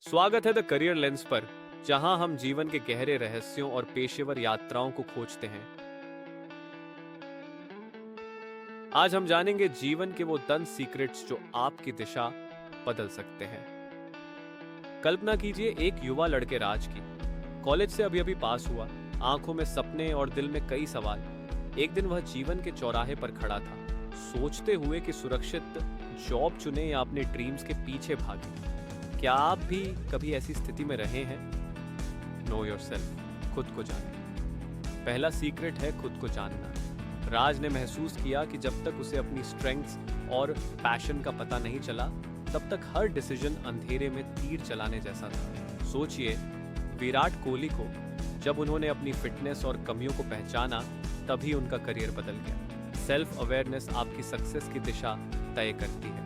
स्वागत है the career lens पर, जहां हम जीवन के गहरे रहस्यों और पेशेवर यात्राओं को खोजते हैं। आज हम जानेंगे जीवन के वो 10 सीक्रेट्स जो आपकी दिशा बदल सकते हैं। कल्पना कीजिए एक युवा लड़के राज की। कॉलेज से अभी अभी पास हुआ, आंखों में सपने और दिल में कई सवाल। एक दिन वह जीवन के चौराहे पर खड़ा था, सोचते हुए कि सुरक्षित जॉब चुने या अपने ड्रीम्स के पीछे भागे। क्या आप भी कभी ऐसी स्थिति में रहे हैं? नो योरसेल्फ, खुद को जाने। पहला सीक्रेट है खुद को जानना। राज ने महसूस किया कि जब तक उसे अपनी स्ट्रेंथ्स और पैशन का पता नहीं चला, तब तक हर डिसीजन अंधेरे में तीर चलाने जैसा था। सोचिए, विराट कोहली को जब उन्होंने अपनी फिटनेस और कमियों को पहचाना, तभी उनका करियर बदल गया। सेल्फ अवेयरनेस आपकी सक्सेस की दिशा तय करती है।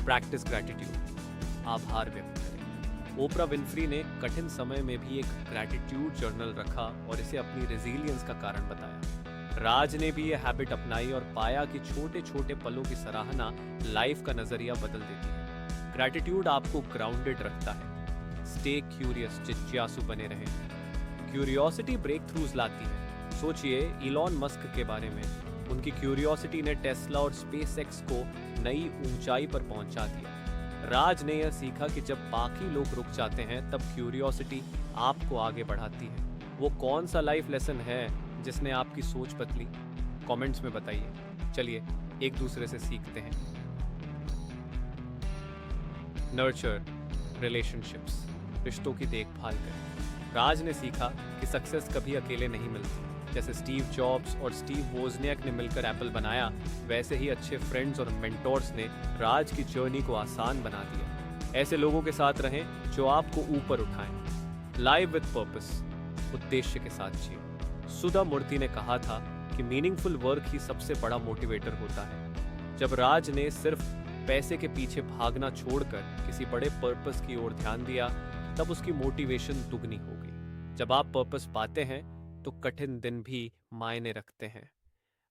प्रैक्टिस ग्रैटिट्यूड, आभार व्यक्त करें। ओपरा विन्फ्री ने कठिन समय में भी एक ग्रैटिट्यूड जर्नल रखा और इसे अपनी रेजिलियंस का कारण बताया। राज ने भी यह हैबिट अपनाई और पाया कि छोटे छोटे पलों की सराहना लाइफ का नजरिया बदल देती है। ग्रैटिट्यूड आपको ग्राउंडेड रखता है। स्टे क्यूरियस, जिज्ञासु बने रहें। क्यूरियोसिटी ब्रेक थ्रूज लाती है। सोचिए इलॉन मस्क के बारे में। उनकी क्यूरियोसिटी ने टेस्ला और स्पेसएक्स को नई ऊंचाई पर पहुंचा दिया। राज ने यह सीखा कि जब बाकी लोग रुक जाते हैं, तब क्यूरियोसिटी आपको आगे बढ़ाती है। वो कौन सा लाइफ लेसन है जिसने आपकी सोच बदली? कमेंट्स में बताइए। चलिए एक दूसरे से सीखते हैं। नर्चर रिलेशनशिप्स, रिश्तों की देखभाल करें। राज ने सीखा कि सक्सेस कभी अकेले नहीं मिलती। जैसे स्टीव जॉब्स और स्टीव वोजनियाक ने मिलकर एप्पल बनाया, वैसे ही अच्छे फ्रेंड्स और मेंटोर्स ने राज की जर्नी को आसान बना दिया। ऐसे लोगों के साथ रहें जो आपको ऊपर उठाएं। लाइव विद पर्पस, उद्देश्य के साथ जिए। सुधा मूर्ति ने कहा था कि मीनिंगफुल वर्क ही सबसे बड़ा मोटिवेटर होता है। जब राज ने सिर्फ पैसे के पीछे भागना छोड़कर किसी बड़े पर्पस की ओर ध्यान दिया, तब उसकी मोटिवेशन दुगनी हो गई। जब आप पर्पस पाते हैं तो कठिन दिन भी मायने रखते हैं।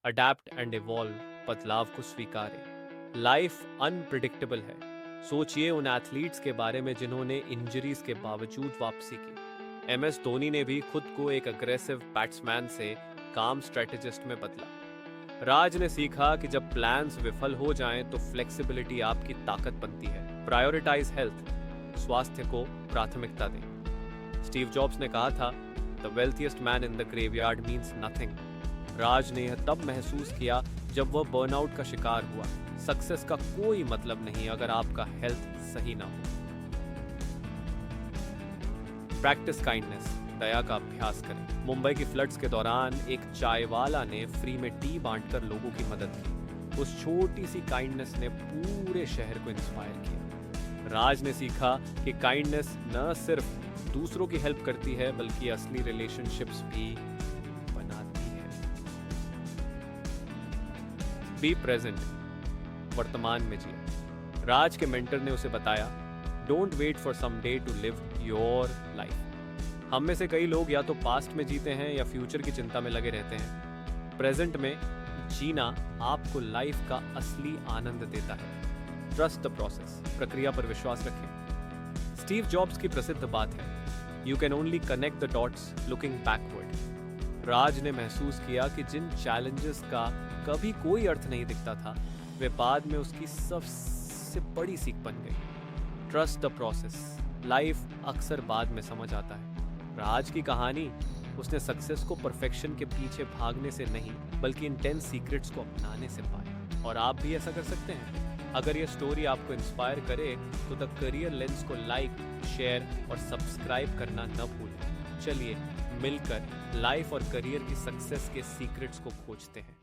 अडैप्ट एंड इवॉल्व, बदलाव को स्वीकारें। लाइफ अनप्रिडिक्टेबल है। सोचिए उन एथलीट्स के बारे में जिन्होंने इंजरीज के बावजूद वापसी की। एमएस धोनी ने भी खुद को एक अग्रेसिव बैट्समैन से काम स्ट्रेटेजिस्ट में बदला। राज ने सीखा कि जब प्लान्स विफल हो जाएं तो फ्लेक्सिबिलिटी आपकी ताकत बनती है। प्रायोरिटाइज हेल्थ, स्वास्थ्य को प्राथमिकता दें। स्टीव जॉब्स ने कहा था, The wealthiest man in the graveyard means nothing. राज ने यह तब महसूस किया जब वह बर्नआउट का शिकार हुआ। सक्सेस का कोई मतलब नहीं अगर आपका हेल्थ सही ना हो। प्रैक्टिस काइंडनेस, दया का अभ्यास करें। मुंबई की फ्लड्स के दौरान एक चायवाला ने फ्री में टी बांटकर लोगों की मदद की। उस छोटी सी काइंडनेस ने पूरे शहर को इंस्पायर किया। राज ने सीखा कि काइंडनेस न सिर्फ दूसरों की हेल्प करती है, बल्कि असली रिलेशनशिप्स भी बनाती है। बी प्रेजेंट, वर्तमान में जिए। राज के मेंटर ने उसे बताया, don't wait for some day to live your life. हम में से कई लोग या तो पास्ट में जीते हैं या फ्यूचर की चिंता में लगे रहते हैं। प्रेजेंट में जीना आपको लाइफ का असली आनंद देता है। ट्रस्ट द प्रोसेस, प्रक्रिया पर विश्वास रखें। स्टीव जॉब्स की प्रसिद्ध बात है, you can only connect the dots looking backward. Raj ने महसूस किया कि जिन चैलेंजेस का कभी कोई अर्थ नहीं दिखता था, वे बाद में उसकी सबसे बड़ी सीख बन गई। ट्रस्ट द प्रोसेस, लाइफ अक्सर बाद में समझ आता है। राज की कहानी, उसने सक्सेस को परफेक्शन के पीछे भागने से नहीं, बल्कि इन 10 सीक्रेट्स को अपनाने से पाया। और आप भी ऐसा कर सकते हैं। अगर यह स्टोरी आपको इंस्पायर करे तो द करियर लेंस को लाइक, शेयर और सब्सक्राइब करना न भूलें। चलिए मिलकर लाइफ और करियर की सक्सेस के सीक्रेट्स को खोजते हैं।